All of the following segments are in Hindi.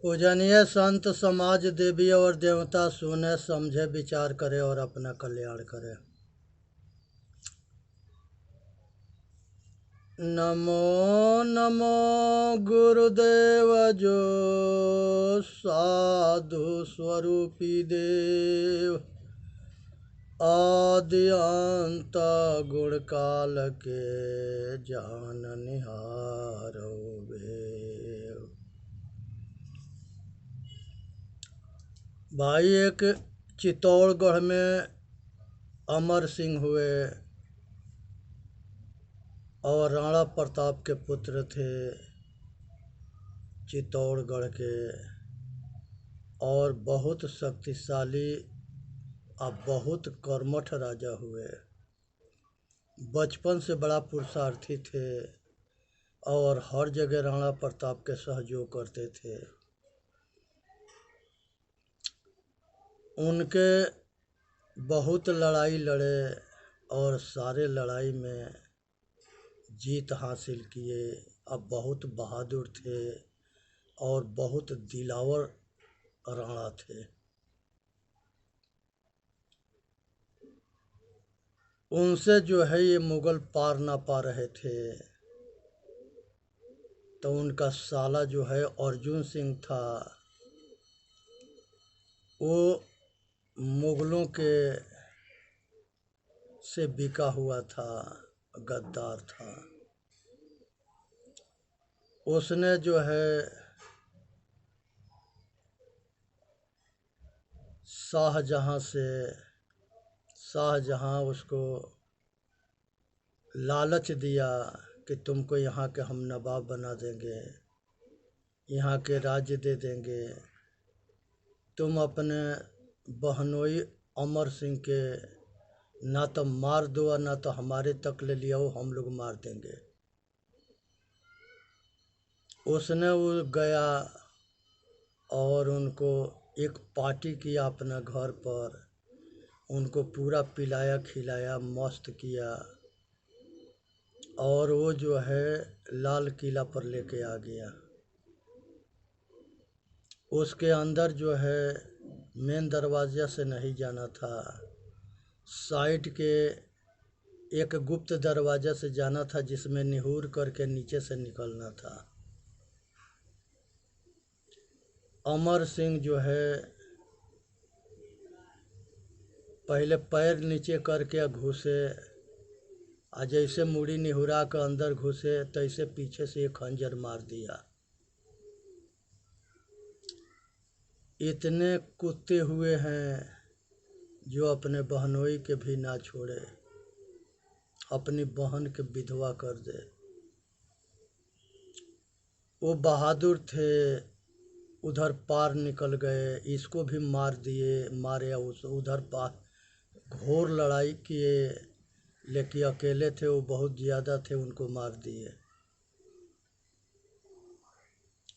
पूजनीय संत समाज देवी और देवता सुने समझे विचार करे और अपना कल्याण करे। नमो नमो गुरुदेव जो साधु स्वरूपी देव, आदि अंत गुण काल के जान निहारो भेव। भाई, एक चित्तौड़गढ़ में अमर सिंह हुए और राणा प्रताप के पुत्र थे चित्तौड़गढ़ के, और बहुत शक्तिशाली और बहुत कर्मठ राजा हुए। बचपन से बड़ा पुरुषार्थी थे और हर जगह राणा प्रताप के सहयोग करते थे। उनके बहुत लड़ाई लड़े और सारे लड़ाई में जीत हासिल किए। अब बहुत बहादुर थे और बहुत दिलावर राणा थे। उनसे जो है ये मुगल पार ना पा रहे थे, तो उनका साला जो है अर्जुन सिंह था, वो मुगलों के से बिका हुआ था, गद्दार था। उसने जो है शाहजहां उसको लालच दिया कि तुमको यहाँ के हम नवाब बना देंगे, यहाँ के राज्य दे देंगे, तुम अपने बहनोई अमर सिंह के ना तो मार दो और ना तो हमारे तक ले लिया, हम लोग मार देंगे। उसने वो गया और उनको एक पार्टी किया अपना घर पर, उनको पूरा पिलाया खिलाया, मस्त किया, और वो जो है लाल किला पर लेके आ गया। उसके अंदर जो है मेन दरवाज़ा से नहीं जाना था, साइड के एक गुप्त दरवाज़ा से जाना था, जिसमें निहुर करके नीचे से निकलना था। अमर सिंह जो है पहले पैर नीचे करके घुसे, और जैसे मुड़ी निहुरा के अंदर घुसे तैसे पीछे से एक खंजर मार दिया। इतने कुत्ते हुए हैं जो अपने बहनोई के भी ना छोड़े, अपनी बहन के विधवा कर दे। वो बहादुर थे, उधर पार निकल गए, इसको भी मार दिए, मारे उस उधर पार घोर लड़ाई किए, लेकिन अकेले थे, वो बहुत ज़्यादा थे, उनको मार दिए।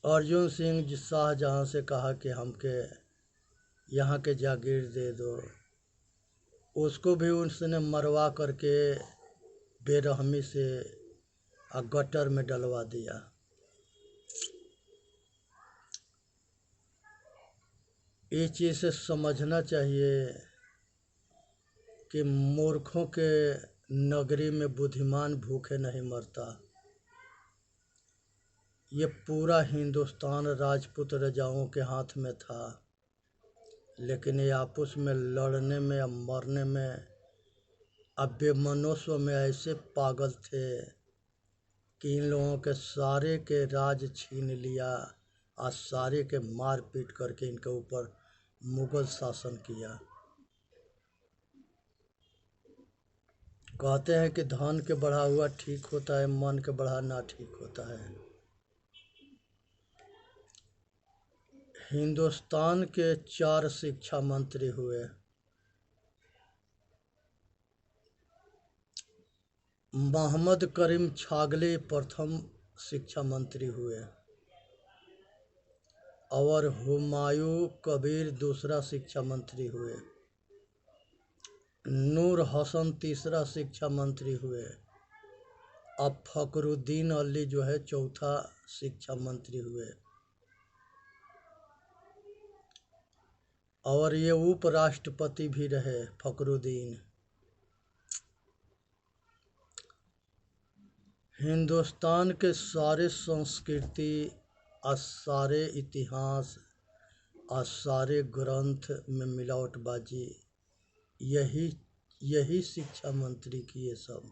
अर्जुन सिंह शाहजहां से कहा कि हमके यहाँ के जागीर दे दो, उसको भी उसने मरवा करके बेरहमी से गटर में डलवा दिया। ये चीज़ से समझना चाहिए कि मूर्खों के नगरी में बुद्धिमान भूखे नहीं मरता। ये पूरा हिंदुस्तान राजपूत राजाओं के हाथ में था, लेकिन ये आपस में लड़ने में या मरने में अब बेमनुष्य में ऐसे पागल थे कि इन लोगों के सारे के राज छीन लिया और सारे के मार पीट करके इनके ऊपर मुगल शासन किया। कहते हैं कि धन के बढ़ा हुआ ठीक होता है, मन के बढ़ा ना ठीक होता है। हिंदुस्तान के 4 शिक्षा मंत्री हुए। मोहम्मद करीम छागले प्रथम शिक्षा मंत्री हुए और हुमायूं कबीर दूसरा शिक्षा मंत्री हुए। नूर हसन तीसरा शिक्षा मंत्री हुए। अब फखरुद्दीन अली जो है चौथा शिक्षा मंत्री हुए। और ये उपराष्ट्रपति भी रहे फखरुद्दीन। हिंदुस्तान के सारे संस्कृति और सारे इतिहास और सारे ग्रंथ में मिलावटबाजी, यही शिक्षा मंत्री की ये सब,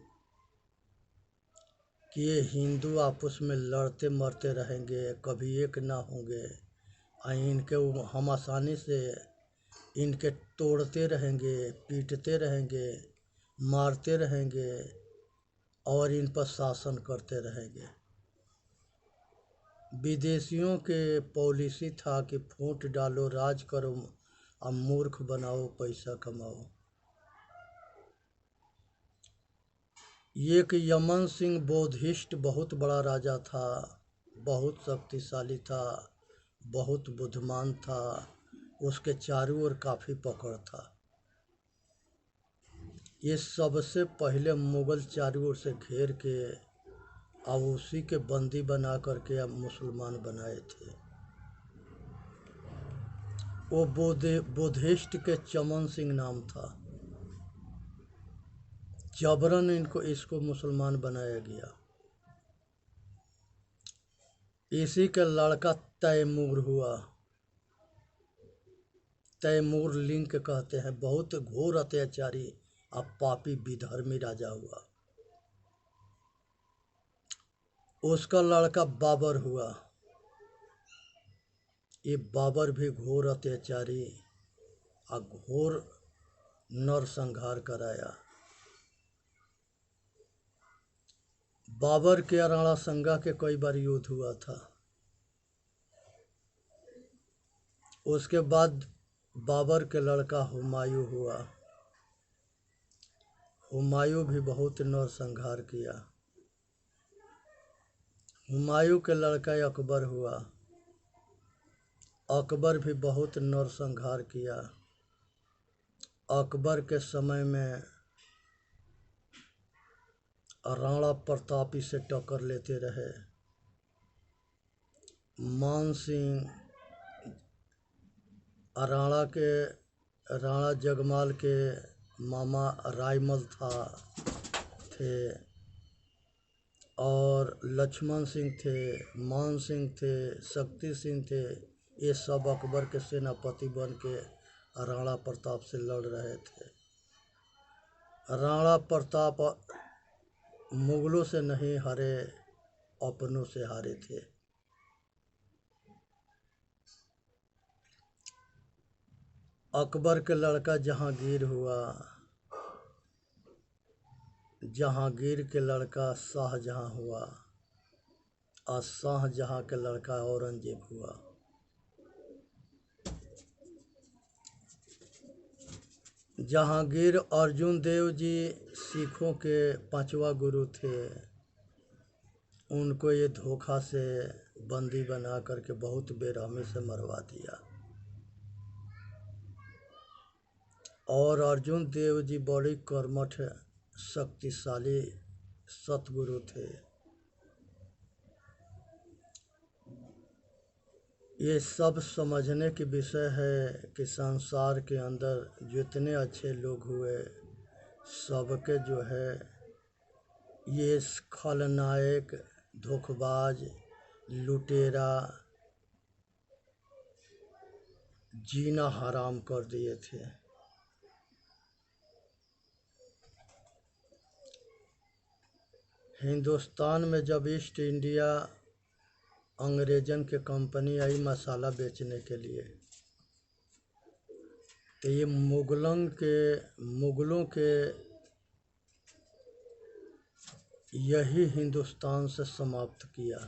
कि ये हिंदू आपस में लड़ते मरते रहेंगे, कभी एक ना होंगे, और इनके हम आसानी से इनके तोड़ते रहेंगे, पीटते रहेंगे, मारते रहेंगे और इन पर शासन करते रहेंगे। विदेशियों के पॉलिसी था कि फूट डालो, राज करो और मूर्ख बनाओ, पैसा कमाओ। एक यमन सिंह बौद्धिस्ट बहुत बड़ा राजा था, बहुत शक्तिशाली था, बहुत बुद्धिमान था, उसके चारों ओर काफ़ी पकड़ था। ये सबसे पहले मुग़ल चारों ओर से घेर के और उसी के बंदी बना करके अब मुसलमान बनाए थे। वो बुद्धिस्ट के चमन सिंह नाम था। जबरन इसको मुसलमान बनाया गया। इसी का लड़का तैमूर हुआ। तैमूर लिंक कहते हैं। बहुत घोर अत्याचारी और पापी विधर्मी राजा हुआ। उसका लड़का बाबर हुआ। ये बाबर भी घोर अत्याचारी और घोर नरसंहार कराया। बाबर के राणा संगा के कई बार युद्ध हुआ था। उसके बाद बाबर के लड़का हुमायूं हुआ। हुमायूं भी बहुत नरसंहार किया। हुमायूं के लड़का अकबर हुआ। अकबर भी बहुत नरसंहार किया। अकबर के समय में राणा प्रताप से टक्कर लेते रहे। मान सिंह राणा जगमाल के मामा रायमल थे, और लक्ष्मण सिंह थे, मान सिंह थे, शक्ति सिंह थे। ये सब अकबर के सेनापति बन के राणा प्रताप से लड़ रहे थे। राणा प्रताप मुगलों से नहीं हारे, अपनों से हारे थे। अकबर के लड़का जहांगीर हुआ। जहांगीर के लड़का शाहजहां हुआ, और शाहजहां के लड़का औरंगजेब हुआ। जहांगीर अर्जुन देव जी सिखों के 5वां गुरु थे। उनको ये धोखा से बंदी बना करके बहुत बेरहमी से मरवा दिया। और अर्जुन देव जी बड़ी कर्मठ शक्तिशाली सतगुरु थे। ये सब समझने की विषय है कि संसार के अंदर जितने अच्छे लोग हुए, सबके जो है ये खलनायक, धोखेबाज, लुटेरा जीना हराम कर दिए थे। हिंदुस्तान में जब ईस्ट इंडिया अंग्रेजन के कंपनी आई मसाला बेचने के लिए, तो ये मुगलों के यही हिंदुस्तान से समाप्त किया।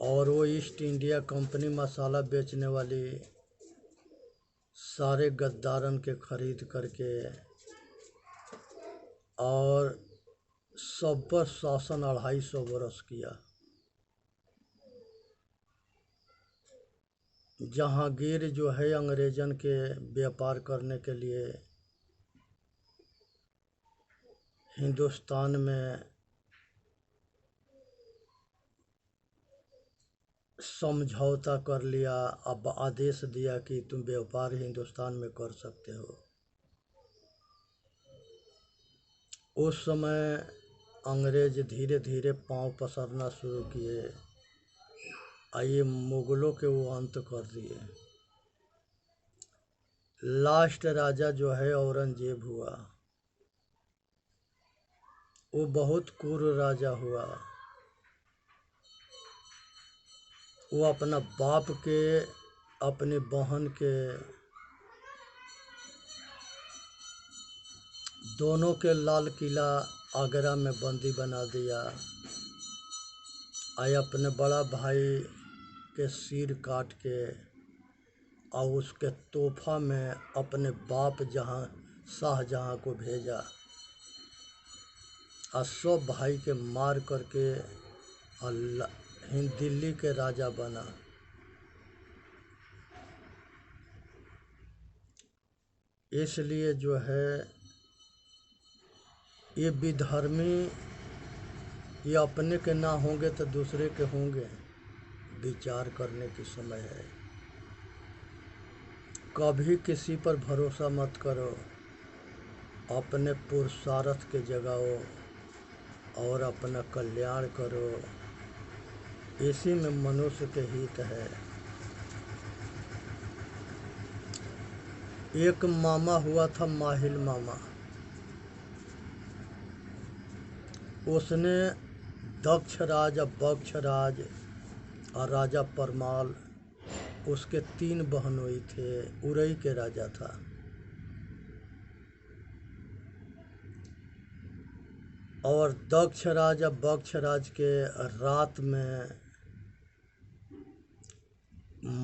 और वो ईस्ट इंडिया कंपनी मसाला बेचने वाली सारे गद्दारन के खरीद करके और सब पर शासन 250 बरस किया। जहांगीर जो है अंग्रेजन के व्यापार करने के लिए हिंदुस्तान में समझौता कर लिया, अब आदेश दिया कि तुम व्यापार हिंदुस्तान में कर सकते हो। उस समय अंग्रेज धीरे धीरे पांव पसारना शुरू किए, आइए मुगलों के वो अंत कर दिए। लास्ट राजा जो है औरंगजेब हुआ, वो बहुत क्रूर राजा हुआ। वो अपना बाप के, अपनी बहन के, दोनों के लाल किला आगरा में बंदी बना दिया। आए अपने बड़ा भाई के सिर काट के और उसके तोहफा में अपने बाप शाहजहां को भेजा और सब भाई के मार करके और दिल्ली के राजा बना। इसलिए जो है ये विधर्मी, ये अपने के ना होंगे तो दूसरे के होंगे, विचार करने की समय है। कभी किसी पर भरोसा मत करो, अपने पुरुषार्थ के जगाओ और अपना कल्याण करो, इसी में मनुष्य के हित है। एक मामा हुआ था माहिल मामा, उसने दक्षराज और बक्षराज और राजा परमाल, उसके 3 बहनोई थे, उरई के राजा था। और दक्षराज और बक्षराज के रात में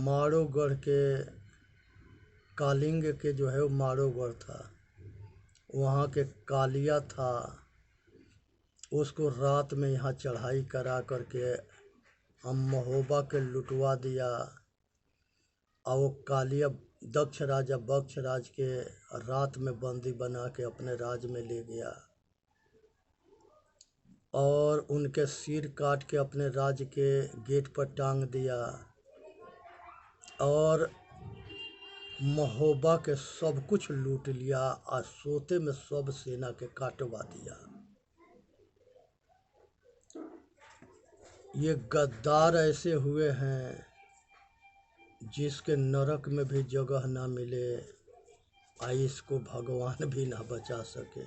माड़ोगढ़ के कालिंग के जो है वो माड़ोगढ़ था, वहाँ के कालिया था, उसको रात में यहाँ चढ़ाई करा करके हम महोबा के लुटवा दिया। और वो कालिया दक्षराज और बक्षराज के रात में बंदी बना के अपने राज में ले गया और उनके सिर काट के अपने राज्य के गेट पर टांग दिया और महोबा के सब कुछ लूट लिया और सोते में सब सेना के काटवा दिया। ये गद्दार ऐसे हुए हैं जिसके नरक में भी जगह ना मिले, और इसको भगवान भी ना बचा सके।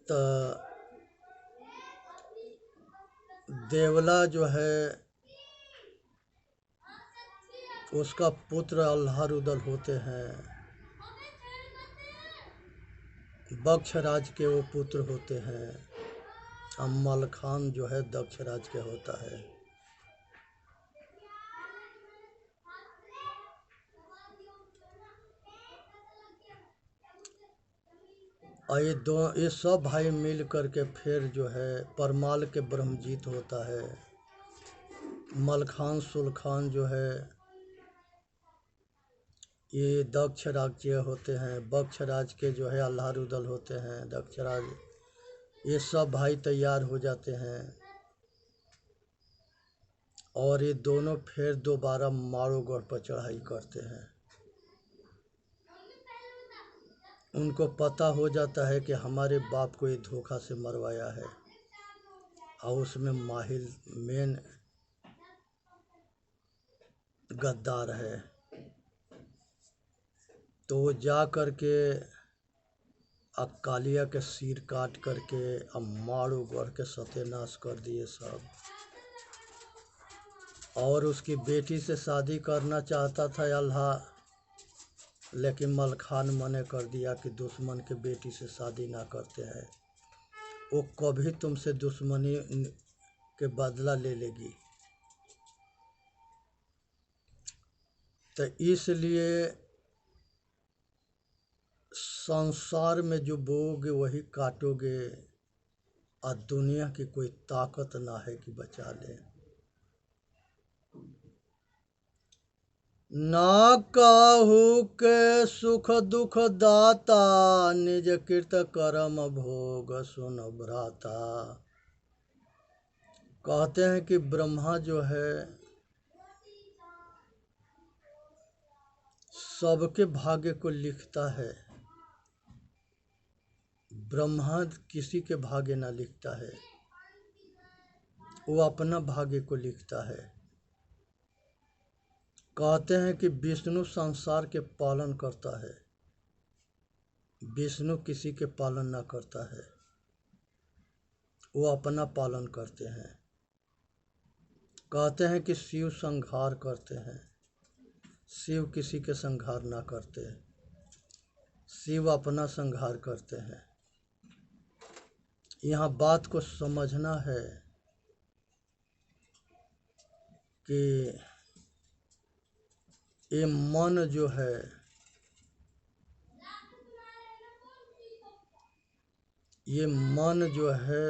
तो देवला जो है उसका पुत्र अल्लाह रुदल होते हैं, बक्षराज के वो पुत्र होते हैं, और मलखान जो है दक्षराज के होता है। और ये सब भाई मिल करके फिर जो है परमाल के ब्रह्मजीत होता है, मलखान सुलखान जो है ये दक्षराज होते हैं, बक्षराज के जो है अल्लाह रुदल होते हैं, दक्षराज, ये सब भाई तैयार हो जाते हैं और ये दोनों फिर दोबारा माड़ोगढ़ पर चढ़ाई करते हैं। उनको पता हो जाता है कि हमारे बाप को ये धोखा से मरवाया है और उसमें माहिल मेन गद्दार है। तो वो जा करके कालिया के सिर काट करके अब माड़ोगढ़ के सत्यानाश कर दिए सब। और उसकी बेटी से शादी करना चाहता था अल्लाह, लेकिन मलखान मने कर दिया कि दुश्मन के बेटी से शादी ना करते हैं, वो कभी तुमसे दुश्मनी के बदला ले लेगी। तो इसलिए संसार में जो बोओगे वही काटोगे, और दुनिया की कोई ताकत ना है कि बचा ले। ना काहू के सुख दुख दाता, निज कृत कर्म भोग सुन भ्राता। कहते हैं कि ब्रह्मा जो है सबके भाग्य को लिखता है, ब्रह्मा किसी के भाग्य ना लिखता है, वो अपना भाग्य को लिखता है। कहते हैं कि विष्णु संसार के पालन करता है, विष्णु किसी के पालन ना करता है, वो अपना पालन करते हैं। कहते हैं कि शिव संहार करते हैं, शिव किसी के संहार ना करते, शिव अपना संहार करते हैं। यहाँ बात को समझना है कि ये मन जो है ये मन जो है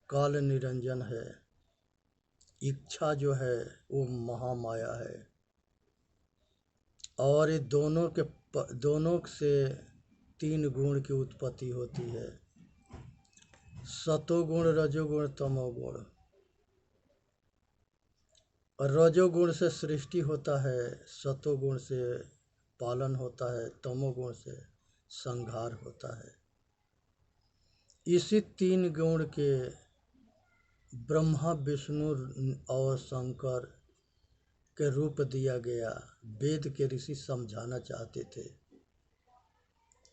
काल निरंजन है, इच्छा जो है वो महामाया है। और ये दोनों से 3 गुण की उत्पत्ति होती है, सतोगुण रजोगुण तमोगुण। रजोगुण से सृष्टि होता है, सतोगुण से पालन होता है, तमोगुण से संहार होता है। इसी 3 गुण के ब्रह्मा विष्णु और शंकर के रूप दिया गया। वेद के ऋषि समझाना चाहते थे,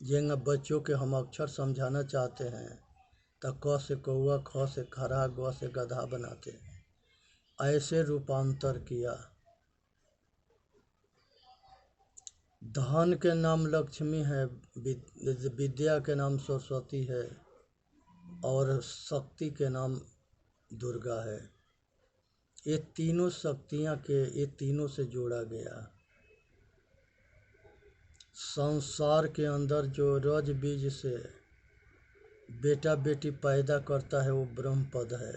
जिन बच्चों के हम अक्षर समझाना चाहते हैं तो क से कौआ, ख से खरा, ग से गधा बनाते हैं, ऐसे रूपांतर किया। धन के नाम लक्ष्मी है, विद्या के नाम सरस्वती है, और शक्ति के नाम दुर्गा है। ये तीनों शक्तियाँ ये तीनों से जोड़ा गया। संसार के अंदर जो रज बीज से बेटा बेटी पैदा करता है वो ब्रह्म पद है।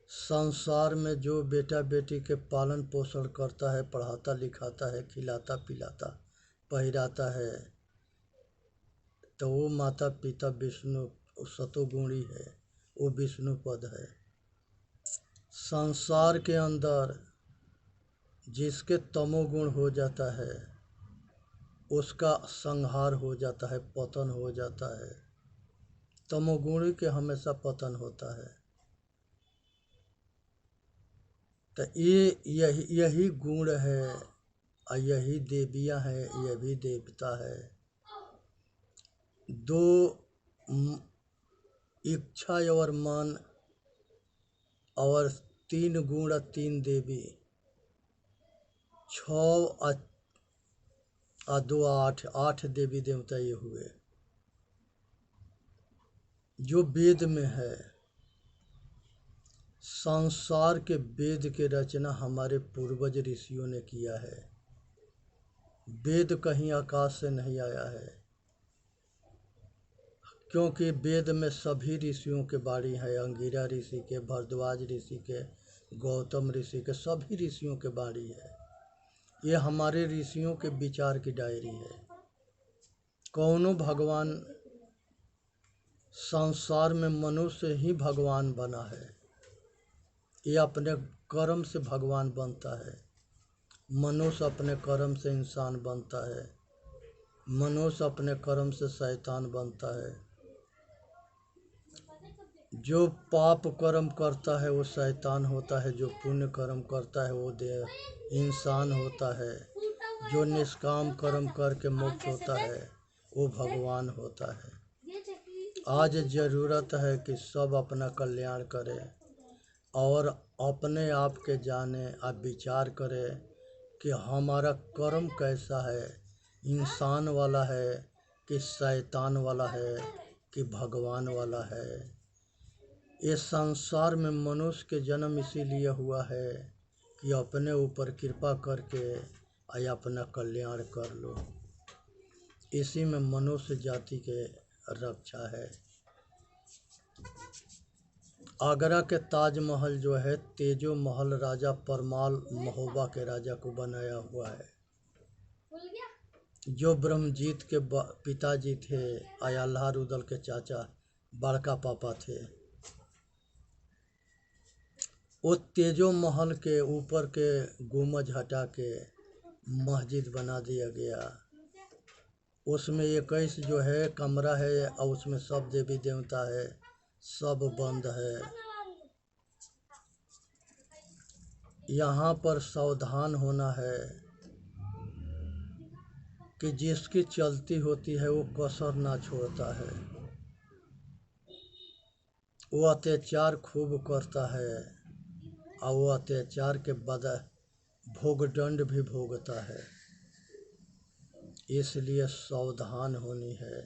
संसार में जो बेटा बेटी के पालन पोषण करता है, पढ़ाता लिखाता है, खिलाता पिलाता पहिराता है, तो वो माता पिता विष्णु सतोगुणी है, वो विष्णु पद है। संसार के अंदर जिसके तमोगुण हो जाता है उसका संहार हो जाता है, पतन हो जाता है। तमोगुणी के हमेशा पतन होता है। तो यही गुण है, और यही देवियाँ हैं, यह भी देवता है। 2 इच्छा और मन, और 3 गुण 3 देवी, 6 और 2 8 देवी देवता ये हुए जो वेद में है। संसार के वेद के रचना हमारे पूर्वज ऋषियों ने किया है। वेद कहीं आकाश से नहीं आया है, क्योंकि वेद में सभी ऋषियों के बाणी है। अंगिरा ऋषि के, भरद्वाज ऋषि के, गौतम ऋषि के, सभी ऋषियों के बाणी है। ये हमारे ऋषियों के विचार की डायरी है। कौनो भगवान संसार में मनुष्य ही भगवान बना है, ये अपने कर्म से भगवान बनता है। मनुष्य अपने कर्म से इंसान बनता है, मनुष्य अपने कर्म से शैतान बनता है। जो पाप कर्म करता है वो शैतान होता है, जो पुण्य कर्म करता है वो इंसान होता है, जो निष्काम कर्म करके मुक्त होता है वो भगवान होता है। आज ज़रूरत है कि सब अपना कल्याण करें और अपने आप के जाने, आप विचार करें कि हमारा कर्म कैसा है, इंसान वाला है कि शैतान वाला है कि भगवान वाला है। ये संसार में मनुष्य के जन्म इसीलिए हुआ है कि अपने ऊपर कृपा करके अपना कल्याण कर लो। इसी में मनुष्य जाति के रक्षा है। आगरा के ताजमहल जो है तेजो महल राजा परमाल महोबा के राजा को बनाया हुआ है, जो ब्रह्मजीत के पिताजी थे, अय्याल्लाह रुदल के चाचा बड़का पापा थे। वो तेजो महल के ऊपर के गुम्बज हटा के मस्जिद बना दिया गया। उसमें 21 जो है कमरा है और उसमें सब देवी देवता है, सब बंद है। यहाँ पर सावधान होना है कि जिसकी चलती होती है वो कसर ना छोड़ता है। वो अत्याचार खूब करता है और वो अत्याचार के बाद भोगदंड भी भोगता है। इसलिए सावधान होनी है।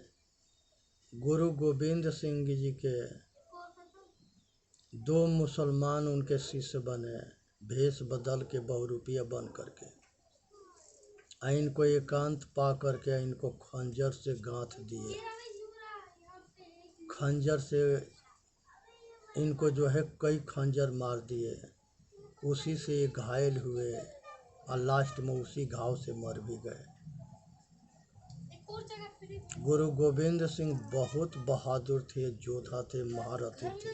गुरु गोविंद सिंह जी के 2 मुसलमान उनके शिष्य बने, भेष बदल के बहुरूपिया बन करके। इनको एकांत पा करके इनको खंजर से गांथ दिए। खंजर से इनको जो है कई खंजर मार दिए। उसी से ये घायल हुए और लास्ट में उसी घाव से मर भी गए। गुरु गोविंद सिंह बहुत बहादुर थे, योद्धा थे, महारथी थे।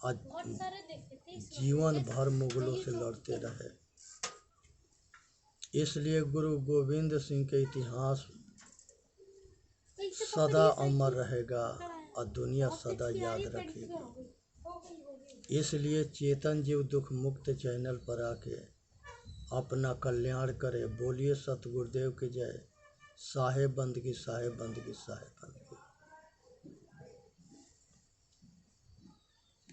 आज जीवन भर मुगलों से लड़ते रहे। इसलिए गुरु गोविंद सिंह के इतिहास सदा अमर रहेगा और दुनिया सदा याद रखेगी। इसलिए चेतन जीव दुख मुक्त चैनल पर आके अपना कल्याण करे। बोलिए सतगुरुदेव की जय। साहेब बंदगी, साहेब बंदगी, साहेब बंदगी।